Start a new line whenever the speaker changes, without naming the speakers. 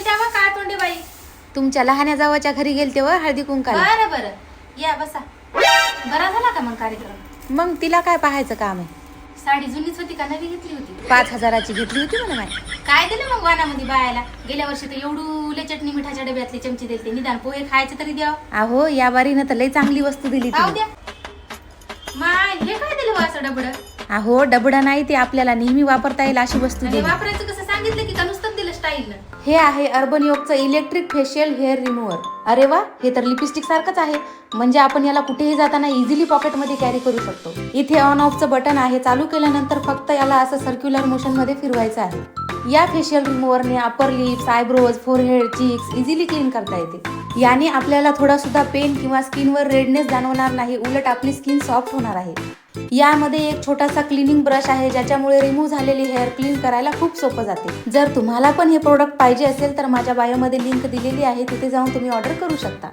गेलत्या व काय तोंडे बाई?
तुमच्या लहान्या जावाच्या घरी गेलते व हळदी कुंकाला.
बरं बरं या बसा. बरा झाला का मग कार्यक्रम?
मग तिला काय पाहायचं काम आहे?
साडी जुनीच होती का नवी घेतली होती?
5,000ची घेतली होती म्हणा माय.
काय दिलं मग वानामध्ये बायाला? गेल्या वर्षी तर एवढूले चटणी मिठाच्या डब्यातले चमचे दिलते. निदान पोहे खायचे तरी द्याव.
अहो या बारीनं तर लई चांगली वस्तू दिली
खाऊ
ती.
द्या. माय हे काय दिलं व असं डबड?
अहो डबडं नाही, ते आपल्याला नेहमी वापरता येईल अशी वस्तू
आणि
दिली.
वापरायचं कसं सांगितलं की का नुसतं दिलं स्टाईलनं?
हे आहे अर्बन योगचं इलेक्ट्रिक फेशियल हेअर रिमूव्हर. अरे वा, हे तर लिपस्टिक सारखंच आहे. म्हणजे आपण याला कुठेही जाताना इझिली पॉकेटमध्ये कॅरी करू शकतो. इथे ऑन ऑफचं बटन आहे. चालू केल्यानंतर फक्त याला असं सर्क्युलर मोशन मध्ये फिरवायचं आहे. या फेशियल रिमूव्हरने upper lips, eyebrows, forehead, cheeks easily clean करता येते. याने आपल्याला थोडा सुद्धा पेन किंवा स्किनवर रेडनेस जाणवणार नाही. उलट आपली स्किन सॉफ्ट होणार आहे. यामध्ये एक छोटासा क्लिनिंग ब्रश आहे, ज्याच्यामुळे रिमूव्ह झालेली हेअर क्लीन करायला खूप सोपं जाते. जर तुम्हाला पण हे प्रोडक्ट पाहिजे असेल तर माझ्या बायोमध्ये लिंक दिलेली आहे, तिथे जाऊन तुम्ही ऑर्डर करू शकता.